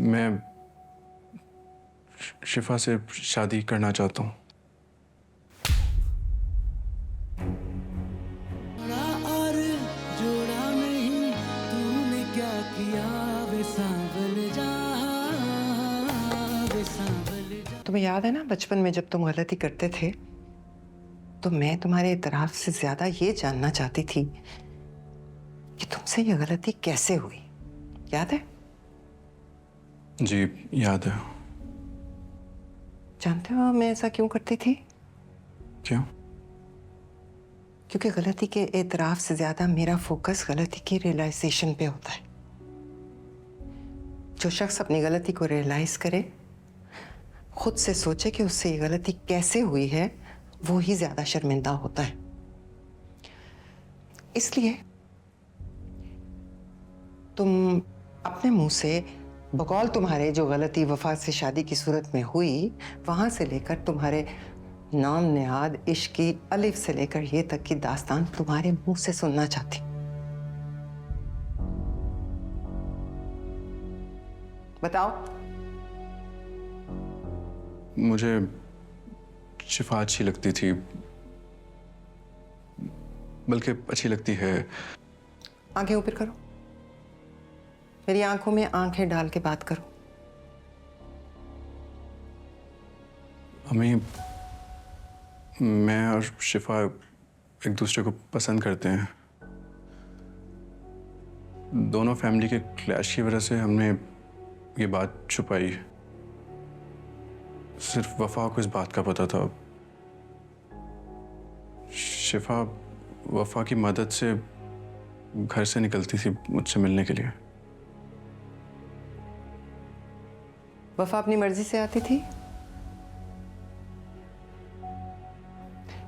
मैं शिफा से शादी करना चाहता हूँ। और जोड़ा नहीं तूने क्या किया वे सांवल जा वे सांवल जा। तुम्हें याद है ना बचपन में जब तुम गलती करते थे तो मैं तुम्हारे इतराफ से ज्यादा ये जानना चाहती थी कि तुमसे ये गलती कैसे हुई। याद है? जी याद है। जानते हो मैं ऐसा क्यों करती थी? क्यों? क्योंकि गलती के एतराफ से ज्यादा मेरा फोकस गलती की रियलाइजेशन पे होता है। जो शख्स अपनी गलती को रियलाइज करे, खुद से सोचे कि उससे ये गलती कैसे हुई है, वो ही ज्यादा शर्मिंदा होता है। इसलिए तुम अपने मुंह से बकौल तुम्हारे जो गलती वफा से शादी की सूरत में हुई, वहां से लेकर तुम्हारे नाम नेहाद इश्क की अलिफ से लेकर ये तक की दास्तान तुम्हारे मुंह से सुनना चाहती। बताओ। मुझे शिफा अच्छी लगती थी, बल्कि अच्छी लगती है। आंखें ऊपर करो, मेरी आंखों में आंखें डाल के बात करो। अम्मी, मैं और शिफा एक दूसरे को पसंद करते हैं। दोनों फैमिली के क्लैश की वजह से हमने ये बात छुपाई। सिर्फ वफा को इस बात का पता था। शिफा वफा की मदद से घर से निकलती थी मुझसे मिलने के लिए। वफा अपनी मर्जी से आती थी?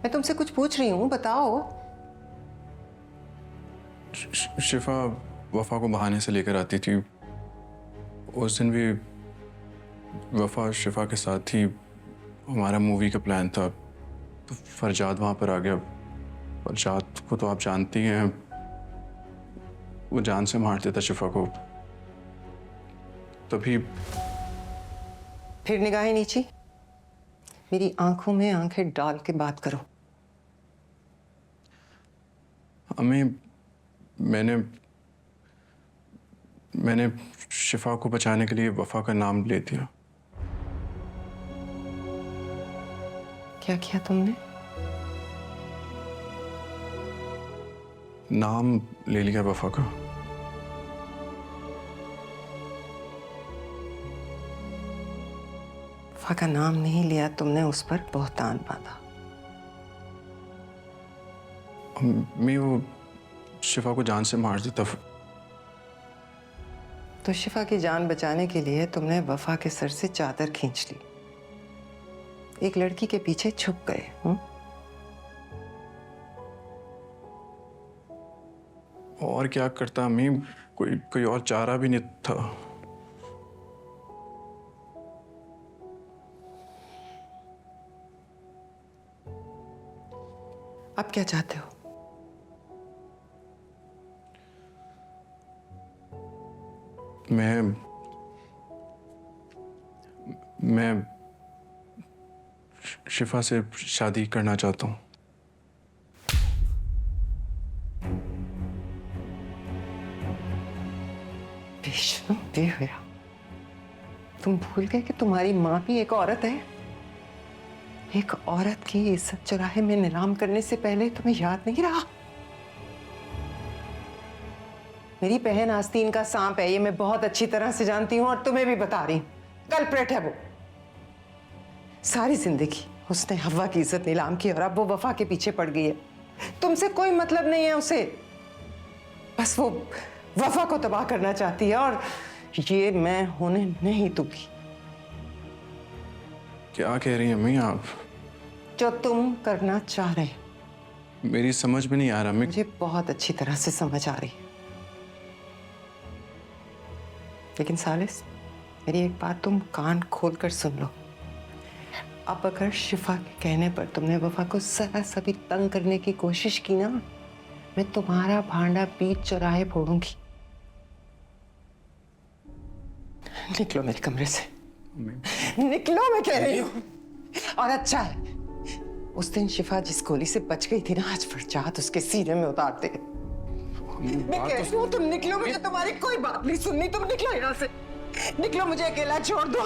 मैं तुमसे कुछ पूछ रही हूं, बताओ। शिफा वफा को बहाने से लेकर आती थी। उस दिन भी वफा शिफा के साथ थी। हमारा मूवी का प्लान था, तो फरजाद वहां पर आ गया। फरजाद को तो आप जानती हैं, वो जान से मार देता शिफा को। तभी फिर निगाहें नीची, मेरी आंखों में आंखें डाल के बात करो। अम्मी, मैंने शिफा को बचाने के लिए वफा का नाम ले दिया। क्या किया तुमने? नाम ले लिया वफा का। वफा का नाम नहीं लिया तुमने, उस पर बहतान बांधा। अम्मी, वो शिफा को जान से मार देता। तो शिफा की जान बचाने के लिए तुमने वफा के सर से चादर खींच ली, एक लड़की के पीछे छुप गए। और क्या करता अम्मी, कोई और चारा भी नहीं था। अब क्या चाहते हो? मैं शिफा से शादी करना चाहता हूँ। बेशर्म बेहया, तुम भूल गए कि तुम्हारी माँ भी एक औरत है। एक औरत की इज्जत चौराहे में नीलाम करने से पहले तुम्हें याद नहीं रहा? मेरी बहन आस्तीन का सांप है, ये मैं बहुत अच्छी तरह से जानती हूँ और तुम्हें भी बता रही हूँ। कल्प्रेट है वो। सारी जिंदगी उसने हवा की इज्जत नीलाम की और अब वो वफा के पीछे पड़ गई है। तुमसे कोई मतलब नहीं है उसे, बस वो वफा को तबाह करना चाहती है और ये मैं होने नहीं दूंगी। क्या कह रही हैं अम्मी आप? जो तुम करना चाह रहे हो। मेरी समझ में नहीं आ रहा। मुझे बहुत अच्छी तरह से समझ आ रही है, लेकिन सालिस, मेरी एक बात तुम कान खोलकर सुन लो। अब अगर शिफा के कहने पर तुमने वफा को जरा सा भी तंग करने की कोशिश की ना, मैं तुम्हारा भांडा बीच चौराहे फोड़ूंगी। निकलो मेरे कमरे से, निकलो मैं कह रही हूँ। और अच्छा है उस दिन शिफा जिस गोली से बच गई थी ना, आज फरजाद उसके सीने में उतारते। मैं कह रही हूँ तुम निकलो, मुझे तुम्हारी कोई बात नहीं सुननी, तुम निकलो यहाँ से, निकलो, मुझे अकेला छोड़ दो।